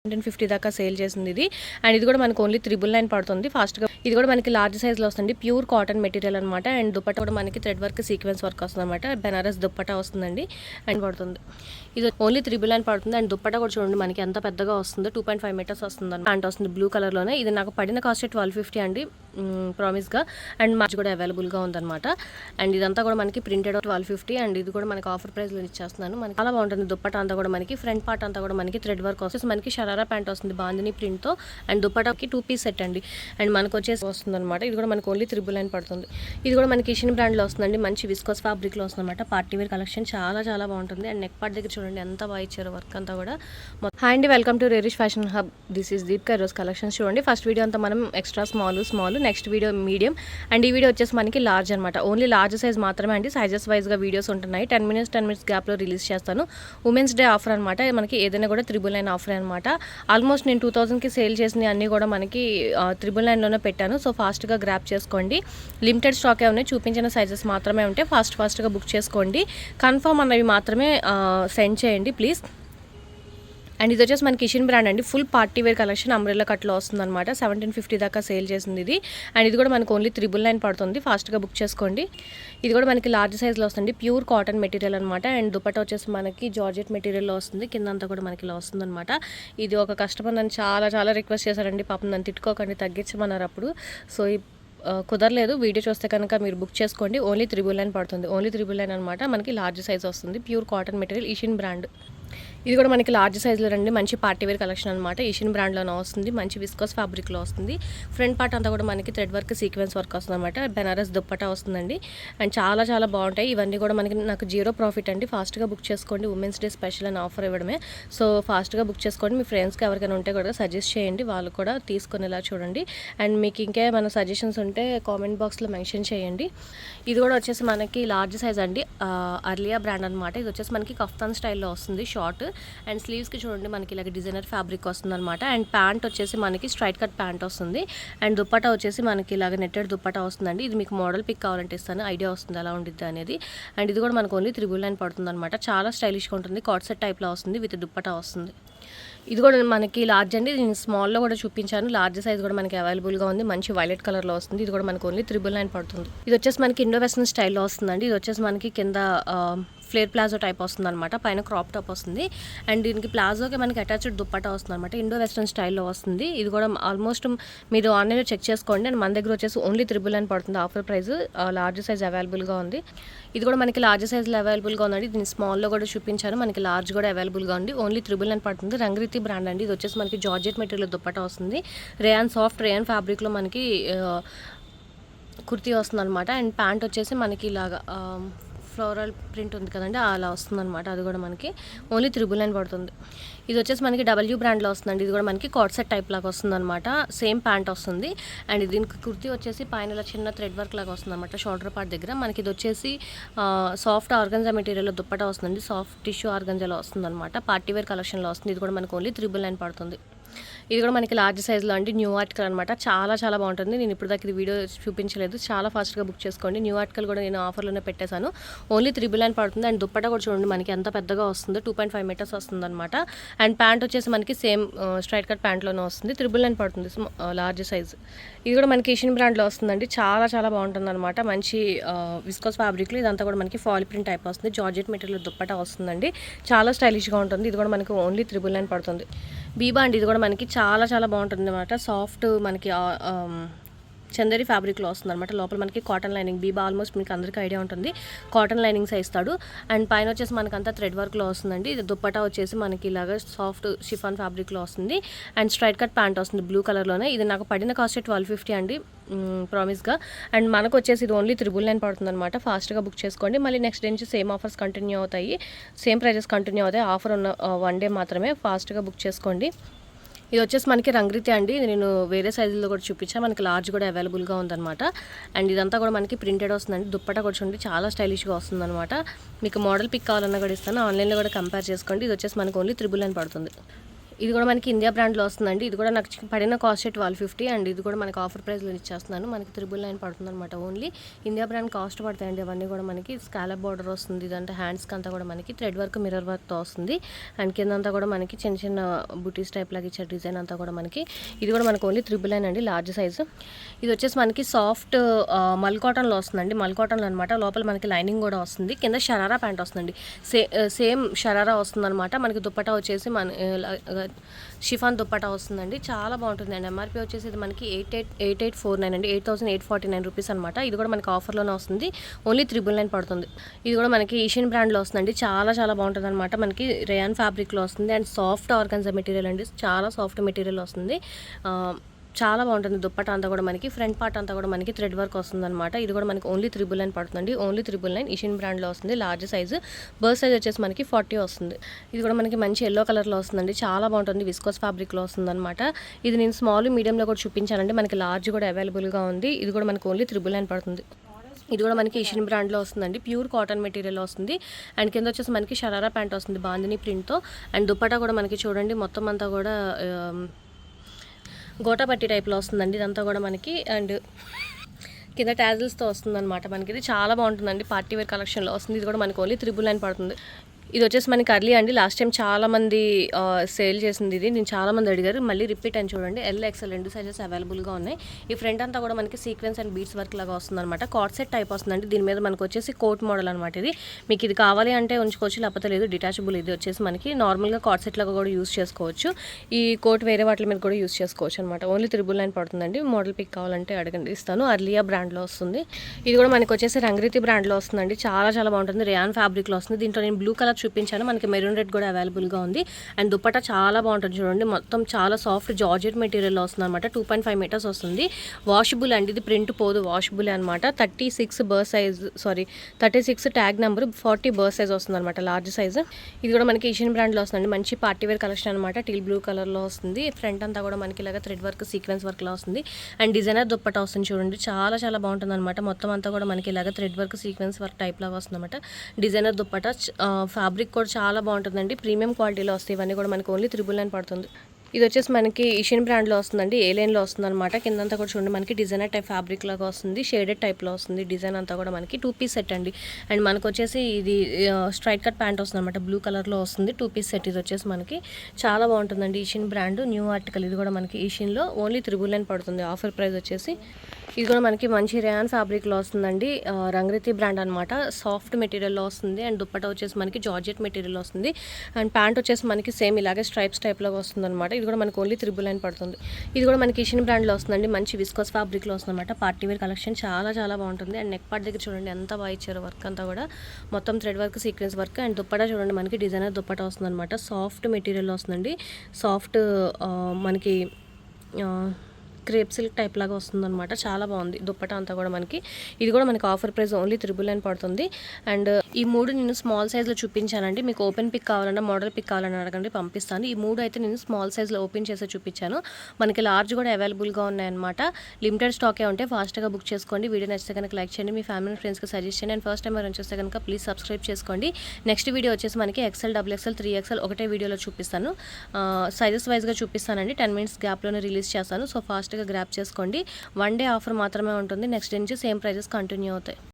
150 దాకా సేల్ చేసింది ఇది. అండ్ ఇది కూడా మనకు ఓన్లీ 999 పడుతుంది ఫాస్ట్గా. ఇది కూడా మనకి లార్జ్ సైజ్లో వస్తుంది, ప్యూర్ కాటన్ మెటీరియల్ అనమాట. అండ్ దుప్పట కూడా మనకి థ్రెడ్ వర్క్ సీక్వెన్స్ వర్క్ వస్తుంది అనమాట. బెనారస్ దుప్పట వస్తుందండి అండ్ పడుతుంది. ఇది ఓన్లీ 999 పడుతుంది. అండ్ దుప్పట కూడా చూడండి మనకి ఎంత పెద్దగా వస్తుందో, 2.5 మీటర్స్ వస్తుంది అండ్ వస్తుంది బ్లూ కలర్లోనే. ఇది నాకు పడిన కాస్ట్ 1250 అండి ప్రామిస్గా. అండ్ మార్చ్ కూడా అవైలబుల్గా ఉందన్నమాట. అండ్ ఇదంతా కూడా మనకి ప్రింటెడ్ 1250. అండ్ ఇది కూడా మనకి ఆఫర్ ప్రైస్లో ఇచ్చేస్తున్నాను. మనకి చాలా బాగుంటుంది దుప్పట అంతా కూడా మనకి. ఫ్రంట్ పార్ట్ అంతా కూడా మనకి థ్రెడ్ వర్క్ వస్తుంది. మనకి షరారా ప్యాంట్ వస్తుంది బాందిని ప్రింట్తో. అండ్ దుప్పటకి 2 పీస్ సెట్ అండి. అండ్ మనకు వచ్చేసి వస్తుంది అనమాట. ఇది కూడా మనకి ఓన్లీ 999 పడుతుంది. ఇది కూడా మనకి ఇషిన్ బ్రాండ్లో వస్తుందండి. మంచి విస్కోస్ ఫ్యాబ్రిక్లో వస్తుంది అనమాట. పార్టీ వేర్ కలెక్షన్ చాలా చాలా బాగుంటుంది. అండ్ నెక్ పార్ట్ దగ్గర చూడండి ఎంత బాగా ఇచ్చారో వర్క్ అంతా కూడా. హాయ్ అండి, వెల్కమ్ టు రేరిష్ fashion hub. This is Deepika ఈరోజు కలెక్షన్స్ చూడండి. ఫస్ట్ వీడియో అంతా మనం extra small, next video medium, and ఈ వీడియో వచ్చేసి మనకి లార్జ్ అనమాట. ఓన్లీ లార్జ్ సైజ్ మాత్రమే అండి. సైజెస్ వైజ్గా వీడియోస్ ఉంటున్నాయి. 10 మినిట్స్ గ్యాప్లో రిలీజ్ చేస్తాను. ఉమెన్స్ డే ఆఫర్ అనమాట. మనకి ఏదైనా కూడా 999 ఆఫర్ అనమాట. ఆల్మోస్ట్ నేను 2000కి సేల్ చేసిన అన్నీ కూడా మనకి 999లోనే పెట్టాను. సో ఫాస్ట్గా గ్రాప్ చేసుకోండి. లిమిటెడ్ స్టాకే ఉన్నాయి, చూపించిన సైజెస్ మాత్రమే ఉంటాయి. ఫాస్ట్గా బుక్ చేసుకోండి. కన్ఫర్మ్ అన్నవి మాత్రమే సెండ్ చేయండి ప్లీజ్. అండ్ ఇది వచ్చేసి మనకి ఇషిన్ బ్రాండ్ అండి. Full party wear collection umbrella కట్లో వస్తుందన్నమాట. 1750 దాకా సేల్ చేసింది ఇది. అండ్ ఇది కూడా మనకు ఓన్లీ 999 పడుతుంది. ఫాస్ట్గా బుక్ చేసుకోండి. ఇది కూడా మనకి లార్జ్ సైజ్లో వస్తుంది, ప్యూర్ కాటన్ మెటీరియల్ అనమాట. అండ్ దుపట్టా వచ్చేసి మనకి జార్జెట్ మెటీరియల్లో వస్తుంది. కింద అంతా కూడా మనకి ఇలా వస్తుందన్నమాట. ఇది ఒక కస్టమర్ నన్ను చాలా రిక్వెస్ట్ చేశారండి. పాపం నన్ను తిట్టుకోకండి, తగ్గించమన్నారు అప్పుడు. సో కుదరలేదు. వీడియో చూస్తే కనుక మీరు బుక్ చేసుకోండి. ఓన్లీ 999 పడుతుంది. ఓన్లీ 999 అనమాట. మనకి లార్జ్ సైజ్ వస్తుంది, pure cotton material, Ishin brand. ఇది కూడా మనకి లార్జ్ సైజ్లో రండి. మంచి పార్టీ వేర్ కలెక్షన్ అనమాట. ఇషిన్ బ్రాండ్లోనే వస్తుంది. మంచి విస్కోస్ ఫ్యాబ్రిక్లో వస్తుంది. ఫ్రంట్ పార్ట్ అంతా కూడా మనకి థ్రెడ్ వర్క్ సీక్వెన్స్ వర్క్ వస్తుంది అనమాట. బెనారస్ దుప్పటా వస్తుందండి. అండ్ చాలా బాగుంటాయి ఇవన్నీ కూడా. నాకు 0 ప్రాఫిట్ అండి. ఫాస్ట్గా బుక్ చేసుకోండి. ఉమెన్స్ డే స్పెషల్ అని ఆఫర్ ఇవ్వడమే. సో ఫాస్ట్గా బుక్ చేసుకోండి. మీ ఫ్రెండ్స్కి ఎవరికైనా ఉంటే కూడా సజెస్ట్ చేయండి, వాళ్ళు కూడా తీసుకునేలా చూడండి. అండ్ మీకు ఇంకేమైనా సజెషన్స్ ఉంటే కామెంట్ బాక్స్లో మెన్షన్ చేయండి. ఇది కూడా వచ్చేసి మనకి లార్జ్ సైజ్ అండి. అర్లియా బ్రాండ్ అనమాట. ఇది వచ్చేసి మనకి కఫ్తాన్ స్టైల్లో వస్తుంది షార్ట్. అండ్ స్లీవ్స్కి చూడండి మనకి ఇలాగ డిజైనర్ ఫ్యాబ్రిక్ వస్తుంది అనమాట. అండ్ ప్యాంట్ వచ్చేసి మనకి స్ట్రైట్ కట్ ప్యాంట్ వస్తుంది. అండ్ దుప్పటా వచ్చేసి మనకి ఇలాగ నెట్టెడ్ దుప్పటా వస్తుందండి. ఇది మీకు మోడల్ పిక్ కావాలంటే ఇస్తాను, ఐడియా వస్తుంది ఎలా ఉండిద్ది అనేది. అండ్ ఇది కూడా మనకు ఓన్లీ 999 పడుతుంది అనమాట. చాలా స్టైలిష్గా ఉంటుంది. కాట్ సెట్ టైప్లో వస్తుంది, విత్ దుప్పటా వస్తుంది. ఇది కూడా మనకి లార్జ్ అండి. నేను స్మాల్లో కూడా చూపించాను. లార్జ్ సైజ్ కూడా మనకి అవైలబుల్గా ఉంది. మంచి వైలెట్ కలర్లో వస్తుంది. ఇది కూడా మనకు ఓన్లీ 999 పడుతుంది. ఇది వచ్చేసి మనకి ఇండో వెస్టర్న్ స్టైల్లో వస్తుందండి. ఇది వచ్చేసి మనకి కింద ఫ్లేర్ ప్లాజో టైప్ వస్తుంది అనమాట. పైన క్రాప్ టాప్ వస్తుంది. అండ్ దీనికి ప్లాజోకి మనకి అటాచ్డ్ దుప్పటా వస్తుంది అనమాట. ఇండో వెస్టర్న్ స్టైల్లో వస్తుంది. ఇది కూడా ఆల్మోస్ట్ మీరు ఆన్లైన్లో చెక్ చేసుకోండి. అండ్ మన దగ్గర వచ్చేసి ఓన్లీ 999 పడుతుంది ఆఫర్ ప్రైస్. లార్జ్ సైజ్ అవైలబుల్గా ఉంది. ఇది కూడా మనకి లార్జ్ సైజ్లో అవైలబుల్గా ఉందండి. దీన్ని స్మాల్లో కూడా చూపించాను. మనకి లార్జ్ కూడా అవైలబుల్గా ఉంది. ఓన్లీ 999 పడుతుంది. రంగరీతి బ్రాండ్ అండి. ఇది వచ్చేసి మనకి జార్జెట్ మెటీరియల్ దుప్పటా వస్తుంది. సాఫ్ట్ రేయాన్ ఫ్యాబ్రిక్లో మనకి కుర్తీ వస్తుంది అనమాట. అండ్ ప్యాంట్ వచ్చేసి మనకి ఇలాగా ఫ్లోరల్ ప్రింట్ ఉంది కదండి, అలా వస్తుంది అనమాట. అది కూడా మనకి ఓన్లీ 999 పడుతుంది. ఇది వచ్చేసి మనకి డబ్ల్యూ బ్రాండ్లో వస్తుందండి. ఇది కూడా మనకి కాట్ సెట్ టైప్ లాగా వస్తుంది అనమాట. సేమ్ ప్యాంట్ వస్తుంది. అండ్ దీనికి కుర్తీ వచ్చేసి పైన ఇలా చిన్న థ్రెడ్ వర్క్ లాగా వస్తుంది అనమాట షోల్డర్ పార్ట్ దగ్గర. మనకి ఇది వచ్చేసి సాఫ్ట్ ఆర్గంజా మెటీరియల్లో దుప్పటా వస్తుంది. సాఫ్ట్ టిష్యూ ఆర్గంజాలో వస్తుంది అనమాట. పార్టీ వేర్ కలెక్షన్లో వస్తుంది. ఇది కూడా మనకు ఓన్లీ 999 పడుతుంది. ఇది కూడా మనకి లార్జ్ సైజ్లో అండి. న్యూ ఆర్టికల్ అనమాట. చాలా బాగుంటుంది. నేను ఇప్పుడు దాకా ఇది వీడియో చూపించలేదు. చాలా ఫాస్ట్గా బుక్ చేసుకోండి. న్యూ ఆర్టికల్ కూడా నేను ఆఫర్లోనే పెట్టేశాను. ఓన్లీ 999 పడుతుంది. అండ్ దుప్పటా కూడా చూడండి మనకి ఎంత పెద్దగా వస్తుందో, 2.5 మీటర్స్ వస్తుంది అనమాట. అండ్ ప్యాంట్ వచ్చేసి మనకి సేమ్ స్ట్రైట్ కట్ ప్యాంట్లోనే వస్తుంది. 999 పడుతుంది లార్జ్ సైజ్. ఇది కూడా మనకి ఇషిన్ బ్రాండ్లో వస్తుందండి. చాలా బాగుంటుంది అనమాట. మంచి విస్కోస్ ఫ్యాబ్రిక్లో ఇదంతా కూడా మనకి ఫాల్ ప్రింట్ టైప్ వస్తుంది. జార్జెట్ మెటీరియల్ దుప్పటా వస్తుందండి. చాలా స్టైలిష్గా ఉంటుంది. ఇది కూడా మనకి ఓన్లీ 999 పడుతుంది. బీబా అండి. ఇది కూడా మనకి చాలా బాగుంటుంది అనమాట. సాఫ్ట్ మనకి చందేరి ఫ్యాబ్రిక్లో వస్తుంది అనమాట. లోపల మనకి కాటన్ లైనింగ్. బీబా ఆల్మోస్ట్ మీకు అందరికీ ఐడియా ఉంటుంది. కాటన్ లైనింగ్స్ ఇస్తాడు. అండ్ పైన వచ్చేసి మనకంతా థ్రెడ్ వర్క్లో వస్తుందండి. ఇది దుప్పటా వచ్చేసి మనకి ఇలాగ సాఫ్ట్ షిఫాన్ ఫ్యాబ్రిక్లో వస్తుంది. అండ్ స్ట్రైట్ కట్ ప్యాంట్ వస్తుంది బ్లూ కలర్లోనే. ఇది నాకు పడిన కాస్ట్ 1250 అండి ప్రామిస్గా. అండ్ మనకు వచ్చేసి ఇది ఓన్లీ 999 పడుతుంది అనమాట. ఫాస్ట్గా బుక్ చేసుకోండి. మళ్ళీ నెక్స్ట్ డే నుంచి సేమ్ ఆఫర్స్ కంటిన్యూ అవుతాయి. సేమ్ ప్రైజెస్ కంటిన్యూ అవుతాయి. ఆఫర్ ఉన్న 1 డే మాత్రమే. ఫాస్ట్గా బుక్ చేసుకోండి. ఇది వచ్చేసి మనకి రంగరీతి అండి. నేను వేరే సైజుల్లో కూడా చూపించాను. మనకి లార్జ్ కూడా అవైలబుల్గా ఉందన్నమాట. అండ్ ఇదంతా కూడా మనకి ప్రింటెడ్ వస్తుందండి. దుప్పటా కూడా చూడండి చాలా స్టైలిష్గా వస్తుందన్నమాట. మీకు మోడల్ పిక్ కావాలన్నా కూడా ఇస్తాను. ఆన్లైన్లో కూడా కంపేర్ చేసుకోండి. ఇది వచ్చేసి మనకి ఓన్లీ 999 పడుతుంది. ఇది కూడా మనకి ఇండియా బ్రాండ్లో వస్తుందండి. ఇది కూడా నాకు పడిన కాస్ట్ 1250 అండ్ ఇది కూడా మనకి ఆఫర్ ప్రైస్లో ఇచ్చేస్తున్నాను. మనకి 999 పడుతుంది అనమాట. ఓన్లీ ఇండియా బ్రాండ్ కాస్ట్ పడతాయండి. అవన్నీ కూడా మనకి స్కాలప్ బార్డర్ వస్తుంది. ఇదంతా హ్యాండ్స్కి అంతా కూడా మనకి థ్రెడ్ వర్క్ మిర్రర్ వర్క్తో వస్తుంది. అండ్ కింద అంతా కూడా మనకి చిన్న చిన్న బుటీస్ టైప్ లాగా ఇచ్చే డిజైన్ అంతా కూడా మనకి. ఇది కూడా మనకి ఓన్లీ 999 అండి, లార్జ్ సైజు. ఇది వచ్చేసి మనకి సాఫ్ట్ మల్ కాటన్లో వస్తుందండి. మల్ కాటన్లో అనమాట. లోపల మనకి లైనింగ్ కూడా వస్తుంది. కింద షరారా ప్యాంట్ వస్తుందండి. సేమ్ షరారా వస్తుంది అనమాట. మనకి దుప్పటా వచ్చేసి షిఫాన్ దుప్పటా వస్తుందండి. చాలా బాగుంటుందండి. ఎంఆర్పీ వచ్చేసి ఇది మనకి 8849 అండి, 8849 రూపీస్ అనమాట. ఇది కూడా మనకి ఆఫర్లోనే వస్తుంది. ఓన్లీ 999 పడుతుంది. ఇది కూడా మనకి ఏషియన్ బ్రాండ్లో వస్తుందండి. చాలా చాలా బాగుంటుంది అనమాట. మనకి రేయాన్ ఫ్యాబ్రిక్లో వస్తుంది అండ్ సాఫ్ట్ ఆర్గన్జా మెటీరియల్ అండి. చాలా సాఫ్ట్ మెటీరియల్ వస్తుంది. చాలా బాగుంటుంది. దుప్పట అంతా కూడా మనకి ఫ్రంట్ పార్ట్ అంతా కూడా మనకి థ్రెడ్ వర్క్ వస్తుంది అనమాట. ఇది కూడా మనకి ఓన్లీ 999 పడుతుంది. ఓన్లీ 999 ఏషియన్ బ్రాండ్లో వస్తుంది. Large size. బర్త్ సైజ్ వచ్చేసి మనకి 40 వస్తుంది. ఇది కూడా మనకి మంచి ఎల్లో కలర్లో వస్తుందండి. చాలా బాగుంటుంది. విస్కోస్ ఫ్యాబ్రిక్లో వస్తుంది అనమాట. ఇది నేను స్మాల్ మీడియంలో కూడా చూపించానండి. మనకి లార్జ్ కూడా అవైలబుల్గా ఉంది. ఇది కూడా మనకి ఓన్లీ 999 పడుతుంది. ఇది కూడా మనకి ఏషియన్ బ్రాండ్లో వస్తుందండి. ప్యూర్ కాటన్ మెటీరియల్ వస్తుంది. అండ్ కింద వచ్చేసి మనకి షరారా ప్యాంట్ వస్తుంది బాందిని ప్రింట్తో. అండ్ దుప్పటా కూడా మనకి చూడండి మొత్తం అంతా కూడా గోటాపట్టి టైప్లో వస్తుందండి. ఇదంతా కూడా మనకి అండ్ కింద ట్యాజిల్స్తో వస్తుందన్నమాట. మనకి ఇది చాలా బాగుంటుందండి. పార్టీ వేర్ కలెక్షన్లో వస్తుంది. ఇది కూడా మనకి ఓన్లీ 999 పడుతుంది. ఇది వచ్చేసి మనకి అర్లీ అండి. లాస్ట్ టైం చాలామంది సేల్ చేసింది ఇది. నేను చాలామంది అడిగారు. మళ్ళీ రిపీట్ అని చూడండి. ఎల్ రెండు సైజెస్ అవైలబుల్గా ఉన్నాయి. ఈ ఫ్రంట్ అంతా కూడా మనకి సీక్వెన్స్ అండ్ బీడ్స్ వర్క్ లాగా వస్తుంది అనమాట. కార్డ్ సెట్ టైప్ వస్తుందండి. దీని మీద మనకు వచ్చేసి కోట్ మోడల్ అనమాట. ఇది మీకు ఇది కావాలి అంటే ఉంచుకోవచ్చు, లేకపోతే లేదు డిటాచబుల్. ఇది వచ్చేసి మనకి నార్మల్గా కార్డ్ సెట్ లాగా కూడా యూస్ చేసుకోవచ్చు. ఈ కోట్ వేరే వాటి మీద కూడా యూస్ చేసుకోవచ్చు అనమాట. ఓన్లీ 999 పడుతుందండి. మోడల్ పిక్ కావాలంటే అడగండి, ఇస్తాను. అర్లియా బ్రాండ్లో వస్తుంది. ఇది కూడా మనకి వచ్చేసి రంగరీతి బ్రాండ్లో వస్తుందండి. చాలా చాలా బాగుంటుంది. రేయాన్ ఫ్యాబ్రిక్లో వస్తుంది. దీంట్లో నేను బ్లూ కలర్ చూపించాను. మనకి మెరూన్ రెడ్ కూడా అవైలబుల్గా ఉంది. అండ్ దుప్పటా చాలా బాగుంటుంది చూడండి. మొత్తం చాలా సాఫ్ట్ జార్జెట్ మెటీరియల్ వస్తుంది అనమాట. 2.5 మీటర్స్ వస్తుంది. వాషబుల్ అండి. ఇది ప్రింట్ పోదు, వాషబుల్ అనమాట. 36 ట్యాగ్ నెంబర్, 40 బర్త్ సైజ్ వస్తుంది అనమాట. Large size. ఇది కూడా మనకి ఏషియన్ బ్రాండ్లో వస్తుంది. మంచి పార్టీ వేర్ కలెక్షన్ అనమాట. టీల్ బ్లూ కలర్లో వస్తుంది. ఫ్రంట్ అంతా కూడా మనకి ఇలాగ థ్రెడ్ వర్క్ సీక్వెన్స్ వర్క్లో వస్తుంది. అండ్ డిజైనర్ దుప్పటా వస్తుంది చూడండి. చాలా చాలా బాగుంటుంది అనమాట. మొత్తం అంతా కూడా మనకి ఇలాగ thread work sequence work type లాగా వస్తుంది అనమాట. డిజైనర్ దుప్పటా ఫ్యాబ్రిక్ కూడా చాలా బాగుంటుందండి. ప్రీమియం క్వాలిటీలో వస్తాయి. ఇవన్నీ కూడా మనకి ఓన్లీ 999 పడుతుంది. ఇది వచ్చేసి మనకి ఏషియన్ బ్రాండ్లో వస్తుందండి. ఏ లైన్లో వస్తుంది అనమాట. కిందంతా కూడా చూడండి మనకి డిజైనర్ టైప్ ఫ్యాబ్రిక్ లాగా వస్తుంది. షేడెడ్ టైప్లో వస్తుంది. డిజైన్ అంతా కూడా మనకి 2 పీస్ సెట్ అండి. అండ్ మనకు వచ్చేసి ఇది స్ట్రైట్ కట్ ప్యాంట్ వస్తుంది అనమాట. బ్లూ కలర్లో వస్తుంది. 2 పీస్ సెట్. ఇది వచ్చేసి మనకి చాలా బాగుంటుందండి. Asian brand new article. ఇది కూడా మనకి ఏషియన్లో ఓన్లీ 999 పడుతుంది. ఆఫర్ ప్రైస్ వచ్చేసి. ఇది కూడా మనకి మంచి రేయాన్ ఫ్యాబ్రిక్లో వస్తుందండి. రంగరీతి బ్రాండ్ అనమాట. సాఫ్ట్ మెటీరియల్లో వస్తుంది. అండ్ దుప్పటా వచ్చేసి మనకి జార్జెట్ మెటీరియల్ వస్తుంది. అండ్ ప్యాంట్ వచ్చేసి మనకి సేమ్ ఇలాగే స్ట్రైప్స్ టైప్లో వస్తుంది అనమాట. ఇది కూడా మనకి ఓన్లీ 999 పడుతుంది. ఇది కూడా మనకి ఏషియన్ బ్రాండ్లో వస్తుందండి. మంచి విస్కోస్ ఫ్యాబ్రిక్లో వస్తుంది అనమాట. పార్టీ వేర్ కలెక్షన్ చాలా చాలా బాగుంటుంది. అండ్ నెక్ పార్ట్ దగ్గర చూడండి ఎంత బాగా ఇచ్చారో. వర్క్ అంతా కూడా మొత్తం thread work sequence work. And dupatta చూడండి మనకి డిజైనర్ దుప్పటా వస్తుంది అనమాట. సాఫ్ట్ మెటీరియల్లో వస్తుందండి. సాఫ్ట్ మనకి క్రేప్ సిల్క్ టైప్ లాగా వస్తుందన్నమాట. చాలా బాగుంది దుప్పటా అంతా కూడా మనకి. ఇది కూడా మనకి ఆఫర్ ప్రైస్ ఓన్లీ 999 పడుతుంది. అండ్ ఈ 3 నేను స్మాల్ సైజ్లో చూపించానండి. మీకు ఓపెన్ పిక్ కావాలన్నా మోడల్ పిక్ కావాలన్నా అడగండి, పంపిస్తాను. ఈ 3 అయితే నేను స్మాల్ సైజ్లో ఓపెన్ చేసి చూపించాను. మనకి లార్జ్ కూడా అవైలబుల్గా ఉన్నాయన్నమాట. లిమిటెడ్ స్టాకే ఉంటే ఫాస్ట్గా బుక్ చేసుకోండి. వీడియో నచ్చితే కనుక లైక్ చేయండి. మీ ఫ్యామిలీ ఫ్రెండ్స్కి సజెస్ట్ చేయండి. అండ్ ఫస్ట్ టైం ఎవరైనా చూస్తే కనుక ప్లీజ్ సబ్స్క్రైబ్ చేసుకోండి. నెక్స్ట్ వీడియో వచ్చేసి మనకి XL, XXL, 3XL ఒకటే వీడియోలో చూపిస్తాను. సైజెస్ వైజ్గా చూపిస్తానండి. 10 మినిట్స్ గ్యాప్లోనే రిలీజ్ చేస్తాను. సో ఫాస్ట్ గ్రాప్ చేసుకోండి. 1 డే ఆఫర్ మాత్రమే ఉంటుంది. నెక్స్ట్ డే నుంచి సేమ్ ప్రైజెస్ కంటిన్యూ అవుతాయి.